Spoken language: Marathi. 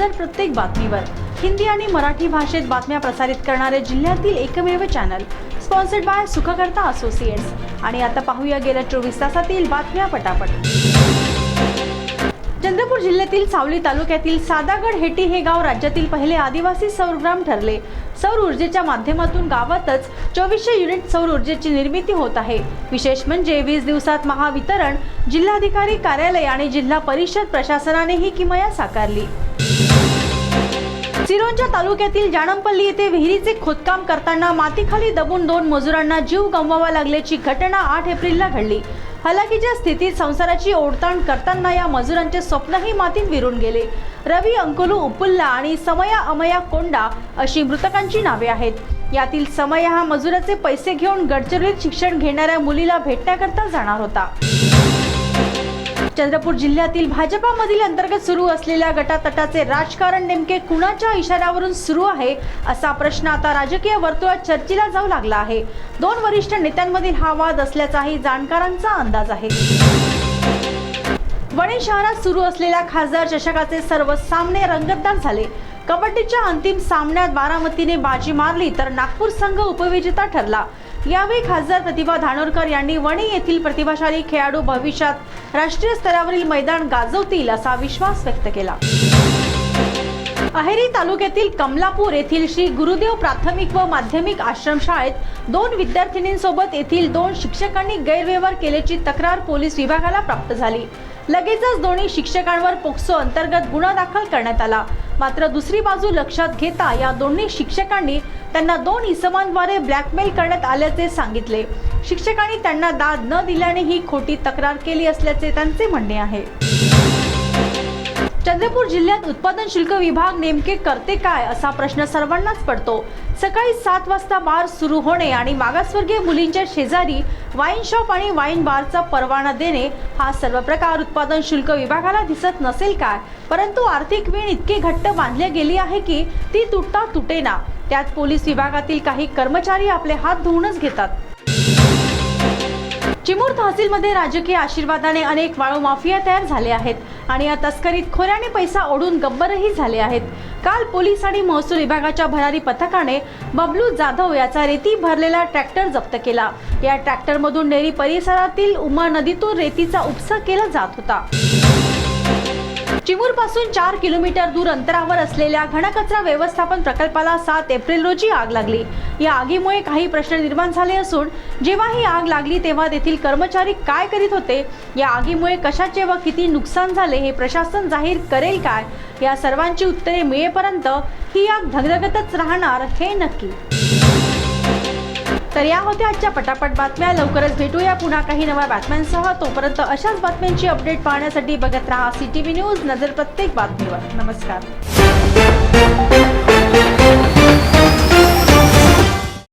नजर प्रत्येक बातमीवर हिंदी आणि मराठी भाषेत बातम्या प्रसारित करणारे जिल्ह्यातील एकमेव channel, sponsored by Sukhkarta associates. आणि आता पाहूया गेल्या 24 तासातील बातम्या पटापट। चंद्रपूर जिल्ह्यातील सावली तालुक्यातील सादागड हेटी हे गाव राज्यातील पहिले आदिवासी सौर ग्राम ठरले। सौर ऊर्जेच्या माध्यमातून गावातच 2400 युनिट सौर ऊर्जेची निर्मिती होत आहे। विशेष म्हणजे 20 दिवसात महावितरण, जिल्हाधिकारी कार्यालय आणि जिल्हा परिषद प्रशासनाने ही किमया साकारली। सिरोंचा तालुक्यातील जानमपल्ली येथे विहिरीचे खोदकाम करताना मातीखाली दबून 2 मजुरांना जीव गमवावा लागल्याची घटना 8 एप्रिलला घडली। हलाखीच्या स्थितीत संसाराची ओढताण करताना या मजुरांचे स्वप्नही मातीत विरून गेले। रवी अंकुलू उपुल्ला आणि समया अमया कोंडा अशी मृतकांची नावे आहेत। यातील समया हा मजुराचे पैसे घेऊन गडचिरोलीत शिक्षण घेणाऱ्या मुलीला भेटण्याकरता जाणार होता। चंद्रपूर जिल्ह्यातील भाजपामधील अंतर्गत सुरू असलेल्या गटातटाचे राजकारण नेमके कुणाच्या इशाऱ्यावरून सुरू आहे असा प्रश्न आता राजकीय वर्तुळात चर्चेला जाऊ लागला आहे। 2 वरिष्ठ नेत्यांमधील हा वाद असल्याचाही जाणकारांचा अंदाज आहे। वणी शहरात सुरू असलेल्या खासदार चषकाचे सर्व सामने रंगतदार झाले। कबड्डीच्या अंतिम सामन्यात बारामतीने बाजी मारली तर नागपूर संघ उपविजेता ठरला। यावेळी खासदार प्रतिभा धानोरकर यांनी वणी येथील प्रतिभाशाली खेळाडू भविष्यात राष्ट्रीय स्तरावरील मैदान गाजवतील असा विश्वास व्यक्त केला। अहेरी तालुक्यातील कमलापूर येथील श्री गुरुदेव प्राथमिक व माध्यमिक आश्रमशाळेत 2 विद्यार्थिनींसोबत येथील 2 शिक्षकांनी गैरव्यवहार केल्याची तक्रार पोलीस विभागाला प्राप्त झाली। लगेचच दोन्ही शिक्षकांवर पोक्सो अंतर्गत गुन्हा दाखल करण्यात आला। मात्र दुसरी बाजू लक्षात घेता या दोन्ही शिक्षकांनी त्यांना 2 इसमांद्वारे ब्लॅकमेल करण्यात आल्याचे सांगितले। शिक्षकांनी त्यांना दाद न दिल्याने ही खोटी तक्रार केली असल्याचे त्यांचे म्हणणे आहे। चंद्रपूर जिल्ह्यात उत्पादन शुल्क विभाग नेमके करते काय असा प्रश्न सर्वांनाच पडतो। सकाळी 7 वाजता बार सुरू होणे आणि मागासवर्गीय मुलींच्या शेजारी वाईन शॉप आणि वाईन बारचा परवाना देणे हा सर्व प्रकार उत्पादन शुल्क विभागाला दिसत नसेल काय, परंतु आर्थिक वीण इतकी घट्ट बांधली गेली आहे की ती तुटता तुटेना। त्यात पोलीस विभागातील काही कर्मचारी आपले हात धुवूनच घेतात। चिमूर तहसीलमध्ये राजकीय आशीर्वादाने अनेक वाळू माफिया तयार झाले आहेत आणि या तस्करीत खोऱ्याने पैसा ओढून गब्बरही झाले आहेत। काल पोलीस आणि महसूल विभागाच्या भरारी पथकाने बबलू जाधव याचा रेती भरलेला ट्रॅक्टर जप्त केला। या ट्रॅक्टरमधून नेरी परिसरातील उमा नदीतून रेतीचा उपसा केला जात होता। चिमूर पासून 4 किलोमीटर दूर अंतरावर असलेल्या घनकचरा व्यवस्थापन प्रकल्पाला 7 एप्रिल रोजी आग लागली। या आगीमुळे काही प्रश्न निर्माण झाले असून जेव्हा ही आग लागली तेव्हा तेथील कर्मचारी काय करीत होते, या आगीमुळे कशाचे व किती नुकसान झाले हे प्रशासन जाहीर करेल काय, या सर्वांची उत्तरे मिळेपर्यंत ही आग धगधगतच राहणार हे नक्की। तर या होत्या आजच्या पटापट बातम्या। लवकरच भेटूया पुन्हा काही नव्या बातम्यांसह। तोपर्यंत अशाच बातम्यांची अपडेट पाहण्यासाठी बघत रहा CTV न्यूज, नजर प्रत्येक बातमीवर। नमस्कार।